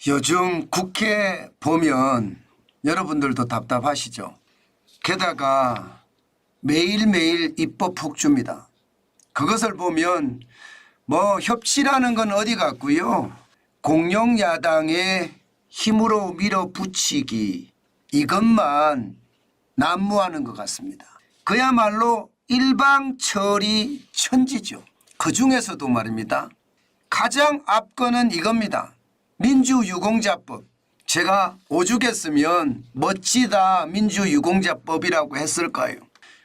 요즘 국회 보면 여러분들도 답답하시죠? 게다가 매일매일 입법 폭주입니다. 그것을 보면 협치라는 건 어디 갔고요. 공룡 야당의 힘으로 밀어붙이기 이것만 난무하는 것 같습니다. 그야말로 일방처리 천지죠. 그중에서도 말입니다. 가장 앞거는 이겁니다. 민주유공자법. 제가 오죽했으면 멋지다 민주유공자법이라고 했을까요?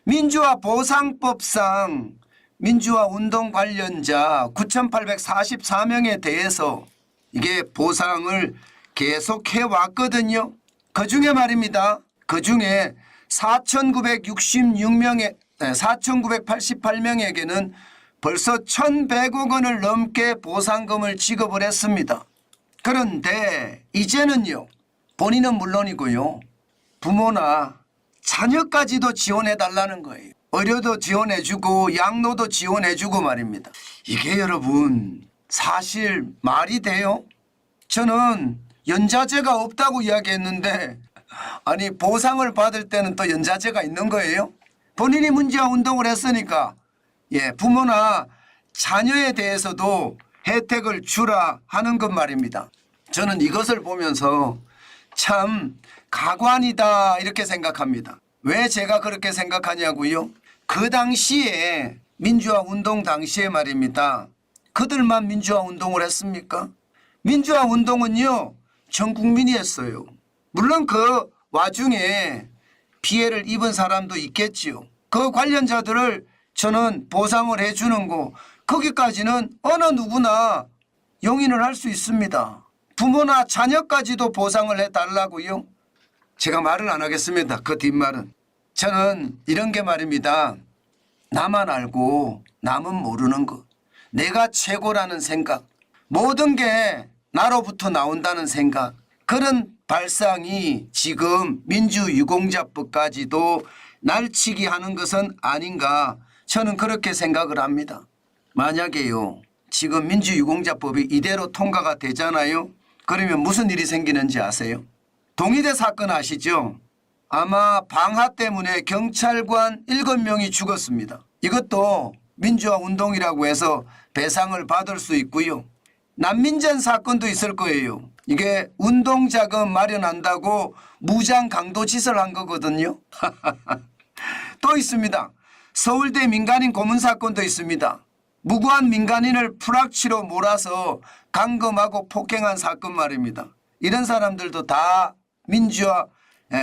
민주화 보상법상 민주화 운동 관련자 9,844명에 대해서 이게 보상을 계속해 왔거든요. 그중에 말입니다. 그중에 4,988명에게는 벌써 1,100억 원을 넘게 보상금을 지급을 했습니다. 그런데 이제는요. 본인은 물론이고요. 부모나 자녀까지도 지원해달라는 거예요. 의료도 지원해주고 양로도 지원해주고 말입니다. 이게 여러분 사실 말이 돼요? 저는 연자제가 없다고 이야기했는데 아니 보상을 받을 때는 또 연자제가 있는 거예요? 본인이 문제와 운동을 했으니까 부모나 자녀에 대해서도 혜택을 주라 하는 것 말입니다. 저는 이것을 보면서 참 가관이다 이렇게 생각합니다. 왜 제가 그렇게 생각하냐고요? 그 당시에 민주화 운동 당시에 말입니다. 그들만 민주화 운동을 했습니까? 민주화 운동은요 전 국민이 했어요. 물론 그 와중에 피해를 입은 사람도 있겠지요. 그 관련자들을 저는 보상을 해주는 거 거기까지는 어느 누구나 용인을 할 수 있습니다. 부모나 자녀까지도 보상을 해달라고요. 제가 말을 안 하겠습니다. 그 뒷말은. 저는 이런 게 말입니다. 나만 알고 남은 모르는 것. 내가 최고라는 생각. 모든 게 나로부터 나온다는 생각. 그런 발상이 지금 민주유공자법까지도 날치기 하는 것은 아닌가. 저는 그렇게 생각을 합니다. 만약에요. 지금 민주유공자법이 이대로 통과가 되잖아요. 그러면 무슨 일이 생기는지 아세요? 동의대 사건 아시죠? 아마 방화 때문에 경찰관 7명이 죽었습니다. 이것도 민주화 운동이라고 해서 배상을 받을 수 있고요. 난민전 사건도 있을 거예요. 이게 운동자금 마련한다고 무장 강도짓을 한 거거든요. 또 있습니다. 서울대 민간인 고문 사건도 있습니다. 무고한 민간인을 풀악취로 몰아서 감금하고 폭행한 사건 말입니다. 이런 사람들도 다 민주화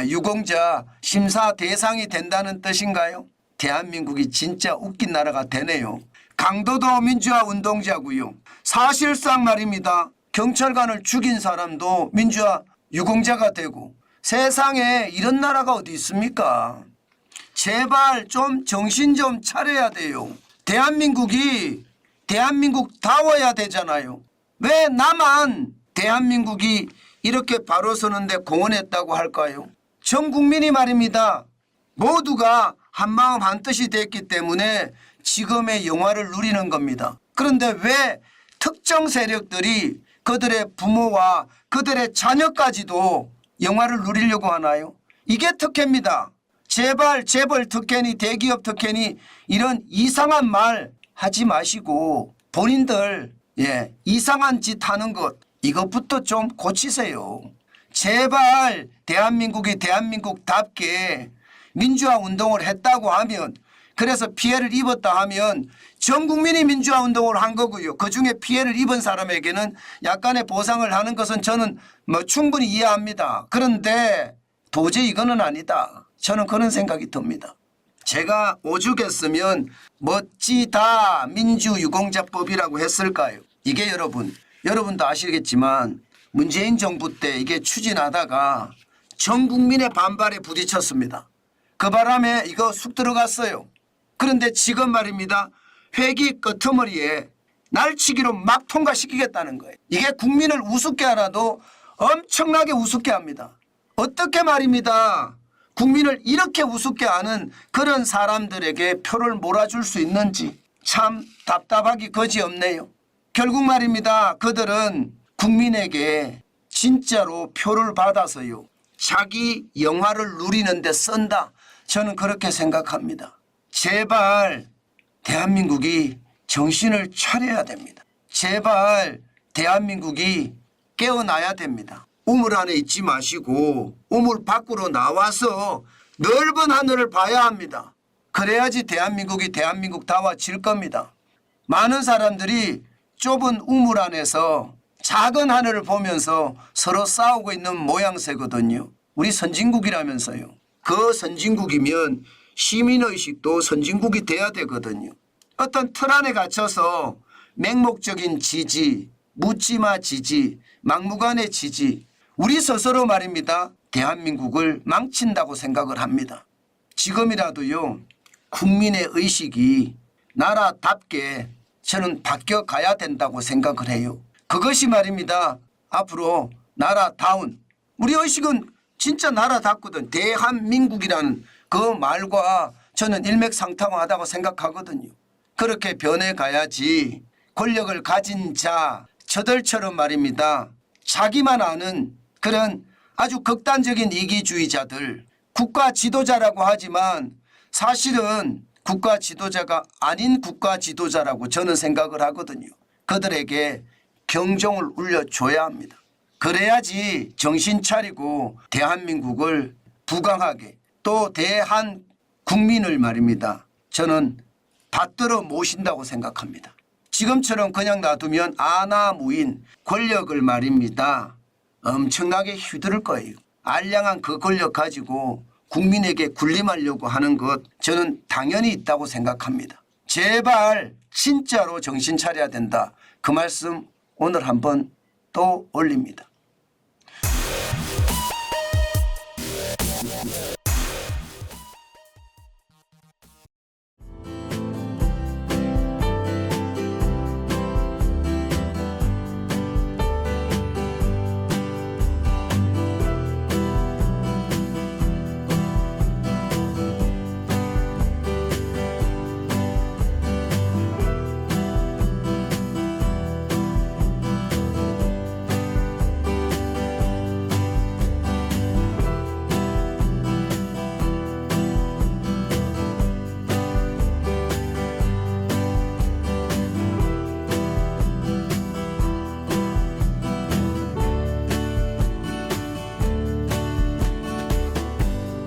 유공자 심사 대상이 된다는 뜻인가요? 대한민국이 진짜 웃긴 나라가 되네요. 강도도 민주화 운동자고요. 사실상 말입니다. 경찰관을 죽인 사람도 민주화 유공자가 되고 세상에 이런 나라가 어디 있습니까? 제발 좀 정신 좀 차려야 돼요. 대한민국다워야 되잖아요. 왜 나만 대한민국이 이렇게 바로 서는데 공헌했다고 할까요? 전 국민이 말입니다. 모두가 한마음 한뜻이 됐기 때문에 지금의 영화를 누리는 겁니다. 그런데 왜 특정 세력들이 그들의 부모와 그들의 자녀까지도 영화를 누리려고 하나요? 이게 특혜입니다. 제발 재벌 특혜니 대기업 특혜니 이런 이상한 말 하지 마시고 본인들 이상한 짓 하는 것 이것부터 좀 고치세요. 제발 대한민국이 대한민국답게 민주화 운동을 했다고 하면 그래서 피해를 입었다 하면 전 국민이 민주화 운동을 한 거고요. 그중에 피해를 입은 사람에게는 약간의 보상을 하는 것은 저는 충분히 이해합니다. 그런데 도저히 이거는 아니다. 저는 그런 생각이 듭니다. 제가 오죽했으면 멋지다 민주유공자법이라고 했을까요? 이게 여러분도 아시겠지만 문재인 정부 때 이게 추진하다가 전 국민의 반발에 부딪혔습니다. 그 바람에 이거 쑥 들어갔어요. 그런데 지금 말입니다. 회기 끄트머리에 날치기로 막 통과시키겠다는 거예요. 이게 국민을 우습게 하나도 엄청나게 우습게 합니다. 어떻게 말입니다. 국민을 이렇게 우습게 하는 그런 사람들에게 표를 몰아줄 수 있는지 참 답답하기 거지없네요. 결국 말입니다. 그들은 국민에게 진짜로 표를 받아서요. 자기 영화를 누리는 데 쓴다. 저는 그렇게 생각합니다. 제발 대한민국이 정신을 차려야 됩니다. 제발 대한민국이 깨어나야 됩니다. 우물 안에 있지 마시고 우물 밖으로 나와서 넓은 하늘을 봐야 합니다. 그래야지 대한민국이 대한민국다워질 겁니다. 많은 사람들이 좁은 우물 안에서 작은 하늘을 보면서 서로 싸우고 있는 모양새거든요. 우리 선진국이라면서요. 그 선진국이면 시민의식도 선진국이 돼야 되거든요. 어떤 틀 안에 갇혀서 맹목적인 지지, 묻지마 지지, 막무가내 지지, 우리 스스로 말입니다. 대한민국을 망친다고 생각을 합니다. 지금이라도요. 국민의 의식이 나라답게 저는 바뀌어가야 된다고 생각을 해요. 그것이 말입니다. 앞으로 나라다운, 우리 의식은 진짜 나라답거든. 대한민국이라는 그 말과 저는 일맥상통하다고 생각하거든요. 그렇게 변해가야지 권력을 가진 자 저들처럼 말입니다. 자기만 아는 그런 아주 극단적인 이기주의자들, 국가 지도자라고 하지만 사실은 국가 지도자가 아닌 국가 지도자라고 저는 생각을 하거든요. 그들에게 경종을 울려줘야 합니다. 그래야지 정신 차리고 대한민국을 부강하게 또 대한 국민을 말입니다. 저는 받들어 모신다고 생각합니다. 지금처럼 그냥 놔두면 아나무인 권력을 말입니다. 엄청나게 휘두를 거예요. 알량한 그 권력 가지고 국민에게 군림하려고 하는 것 저는 당연히 있다고 생각합니다. 제발 진짜로 정신 차려야 된다. 그 말씀 오늘 한번 또 올립니다.